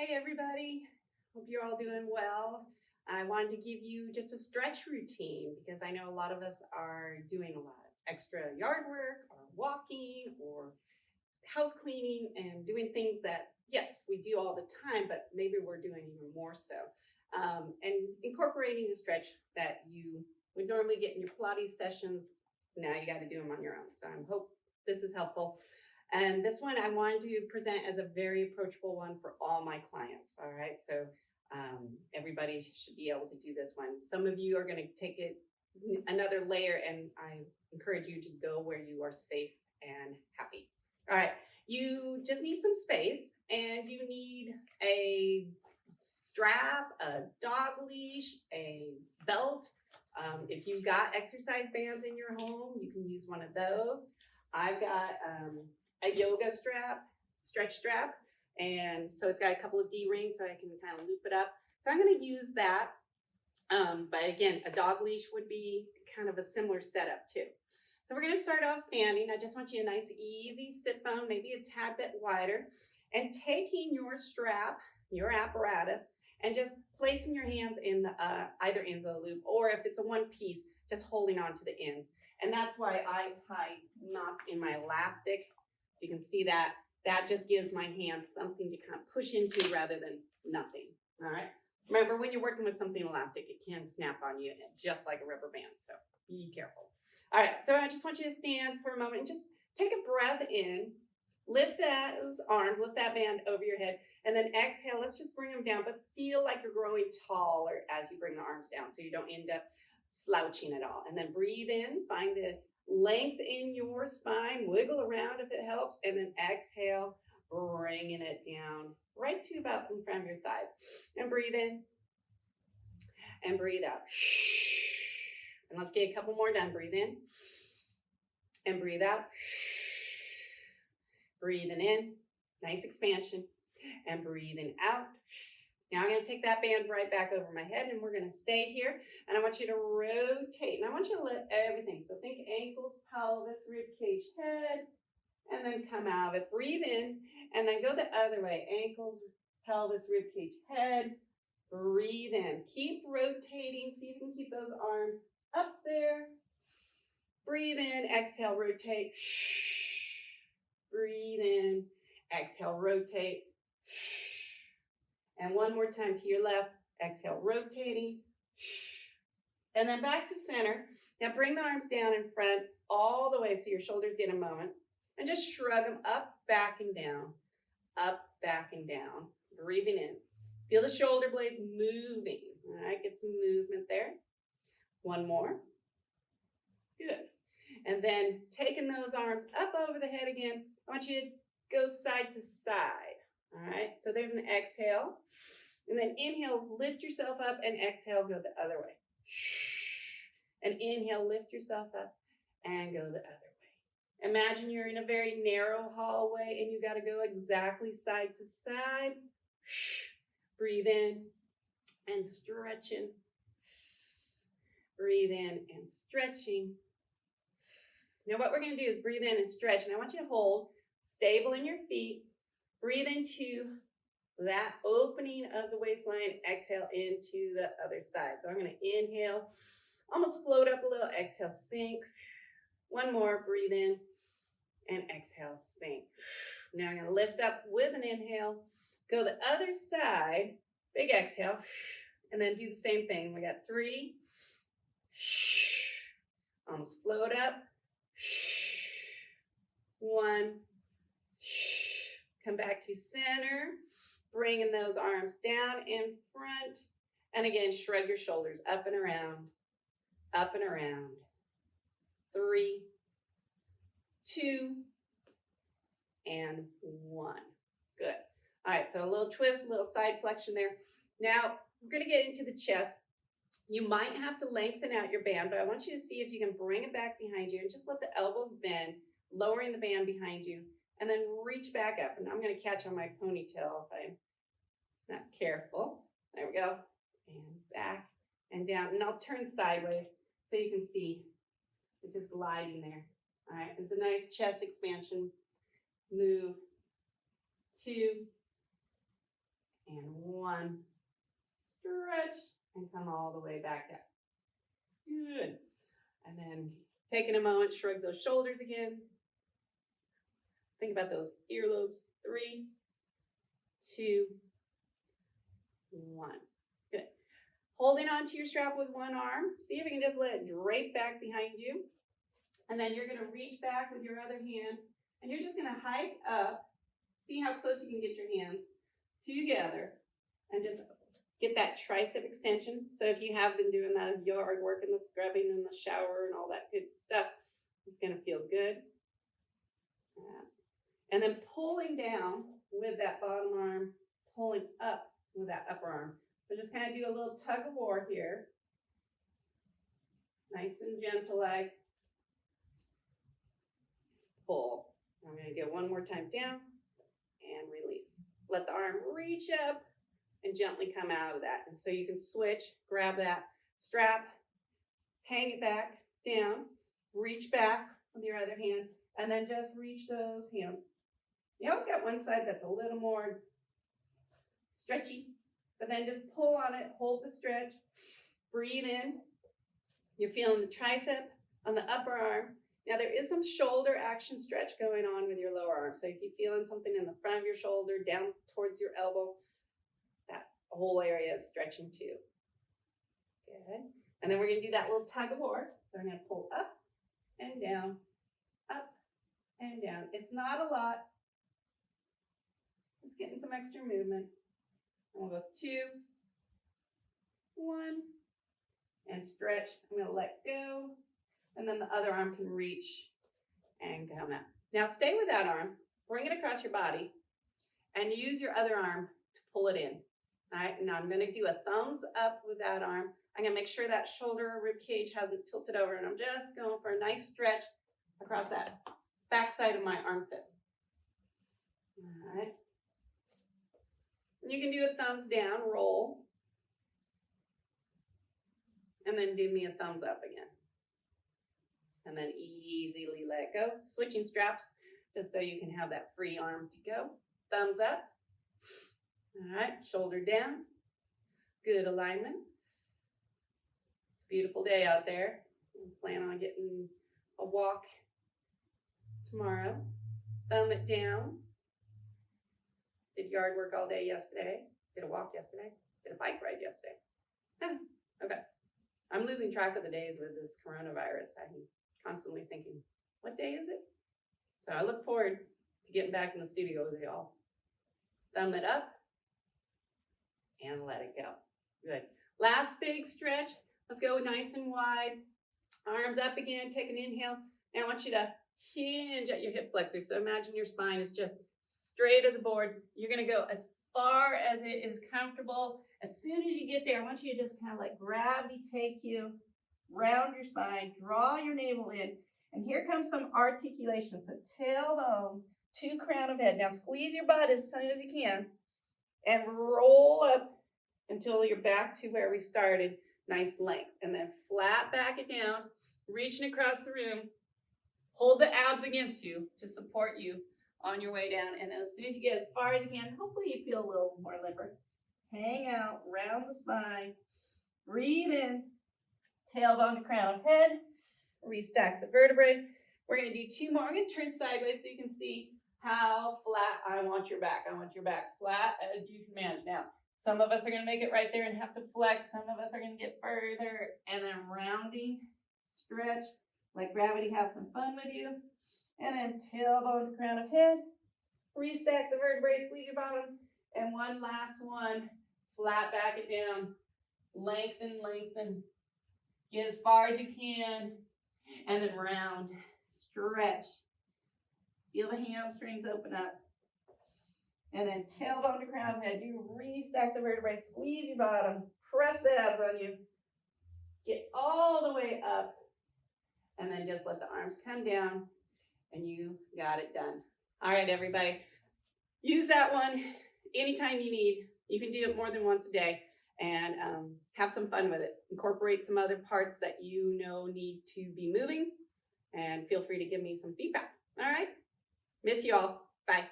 Hey everybody, hope you're all doing well. I wanted to give you just a stretch routine because I know a lot of us are doing a lot of extra yard work or walking or house cleaning and doing things that, yes, we do all the time, but maybe we're doing even more so. And incorporating a stretch that you would normally get in your Pilates sessions, now you got to do them on your own. So I hope this is helpful. And this one I wanted to present as a very approachable one for all my clients. All right. So everybody should be able to do this one. Some of you are going to take it another layer, and I encourage you to go where you are safe and happy. All right. You just need some space, and you need a strap, a dog leash, a belt. If you've got exercise bands in your home, you can use one of those. I've got a yoga strap, stretch strap, and so it's got a couple of D-rings so I can kind of loop it up. So I'm going to use that. But again, a dog leash would be kind of a similar setup too. So we're going to start off standing. I just want you a nice, easy sit bone, maybe a tad bit wider, and taking your strap, your apparatus, and just placing your hands in the either ends of the loop, or if it's a one piece, just holding on to the ends. And that's why I tie knots in my elastic. You can see that. That just gives my hands something to kind of push into rather than nothing. All right. Remember, when you're working with something elastic, it can snap on you just like a rubber band. So be careful. All right. So I just want you to stand for a moment and just take a breath in. Lift those arms, lift that band over your head, and then exhale. Let's just bring them down, but feel like you're growing taller as you bring the arms down so you don't end up slouching at all. And then breathe in, find the length in your spine, wiggle around if it helps, and then exhale, bringing it down right to about in front of your thighs. And breathe in and breathe out. And let's get a couple more done. Breathe in and breathe out. Breathing in, nice expansion, and breathing out. Now I'm going to take that band right back over my head, and we're going to stay here. And I want you to rotate, and I want you to let everything. So think ankles, pelvis, rib cage, head, and then come out of it. Breathe in, and then go the other way. Ankles, pelvis, rib cage, head. Breathe in. Keep rotating. See if you can keep those arms up there. Breathe in, exhale, rotate. Breathe in, exhale, rotate. And one more time to your left, exhale, rotating. And then back to center. Now bring the arms down in front all the way so your shoulders get a moment. And just shrug them up, back, and down. Up, back, and down. Breathing in. Feel the shoulder blades moving. All right, get some movement there. One more. Good. And then taking those arms up over the head again, I want you to go side to side. All right, so there's an exhale. And then inhale, lift yourself up, and exhale, go the other way. And inhale, lift yourself up, and go the other way. Imagine you're in a very narrow hallway, and you got to go exactly side to side. Breathe in and stretching. Breathe in and stretching. Now what we're going to do is breathe in and stretch, and I want you to hold stable in your feet. Breathe into that opening of the waistline. Exhale into the other side. So I'm going to inhale, almost float up a little. Exhale, sink. One more. Breathe in and exhale, sink. Now I'm going to lift up with an inhale. Go the other side. Big exhale. And then do the same thing. We got 3. Almost float up. 1. Come back to center. Bringing those arms down in front. And again, shrug your shoulders up and around. Up and around. 3, 2, and 1. Good. All right, so a little twist, a little side flexion there. Now, we're going to get into the chest. You might have to lengthen out your band, but I want you to see if you can bring it back behind you and just let the elbows bend, lowering the band behind you, and then reach back up. And I'm going to catch on my ponytail if I'm not careful. There we go. And back and down. And I'll turn sideways so you can see it's just gliding there. All right, it's a nice chest expansion. Move, 2, and one, stretch, and come all the way back up. Good. And then taking a moment, shrug those shoulders again. Think about those earlobes. 3, 2, 1. Good. Holding onto your strap with one arm. See if you can just let it drape back behind you. And then you're going to reach back with your other hand, and you're just going to hike up. See how close you can get your hands together, and just get that tricep extension. So if you have been doing that yard work and the scrubbing and the shower and all that good stuff, it's going to feel good. And then pulling down with that bottom arm, pulling up with that upper arm. So just kind of do a little tug of war here. Nice and gentle like. Pull. I'm going to get one more time down and release. Let the arm reach up and gently come out of that. And so you can switch, grab that strap, hang it back down, reach back with your other hand, and then just reach those hands. You always got one side that's a little more stretchy, but then just pull on it, hold the stretch, breathe in. You're feeling the tricep on the upper arm. Now there is some shoulder action stretch going on with your lower arm. So if you're feeling something in the front of your shoulder, down towards your elbow, that whole area is stretching too. Good. And then we're going to do that little tug of war. So I'm going to pull up and down, up and down. It's not a lot. Just getting some extra movement. And we'll go 2, 1, and stretch. I'm going to let go. And then the other arm can reach and come out. Now stay with that arm, bring it across your body, and use your other arm to pull it in. All right, now I'm going to do a thumbs up with that arm. I'm going to make sure that shoulder or rib cage hasn't tilted over, and I'm just going for a nice stretch across that back side of my armpit. All right. You can do a thumbs down, roll, and then do me a thumbs up again. And then easily let go. Switching straps just so you can have that free arm to go. Thumbs up. All right, shoulder down. Good alignment. It's a beautiful day out there. I plan on getting a walk tomorrow. Thumb it down. Did yard work all day yesterday. Did a walk yesterday. Did a bike ride yesterday. Okay. I'm losing track of the days with this coronavirus. I'm constantly thinking, what day is it? So I look forward to getting back in the studio with y'all. Thumb it up and let it go. Good. Last big stretch. Let's go nice and wide. Arms up again. Take an inhale. Now I want you to hinge at your hip flexors. So imagine your spine is just straight as a board. You're going to go as far as it is comfortable. As soon as you get there, I want you to just kind of let gravity take you round your spine, draw your navel in, and here comes some articulation. So tailbone to crown of head. Now squeeze your butt as soon as you can and roll up until you're back to where we started. Nice length. And then flat back it down, reaching across the room. Hold the abs against you to support you on your way down. And as soon as you get as far as you can, hopefully you feel a little more limber. Hang out, round the spine. Breathe in. Tailbone to crown of head, restack the vertebrae. We're going to do 2 more. I'm going to turn sideways so you can see how flat I want your back. I want your back flat as you can manage. Now, some of us are going to make it right there and have to flex. Some of us are going to get further and then rounding, stretch, let gravity have some fun with you. And then tailbone to crown of head, restack the vertebrae, squeeze your bottom. And one last one, flat back it down, lengthen, lengthen. Get as far as you can, and then round, stretch. Feel the hamstrings open up. And then tailbone to crown of head. You restack the vertebrae, squeeze your bottom, press the abs on you. Get all the way up, and then just let the arms come down, and you got it done. All right, everybody. Use that one anytime you need. You can do it more than once a day. And have some fun with it. Incorporate some other parts that you know need to be moving, and feel free to give me some feedback. All right? Miss you all. Bye.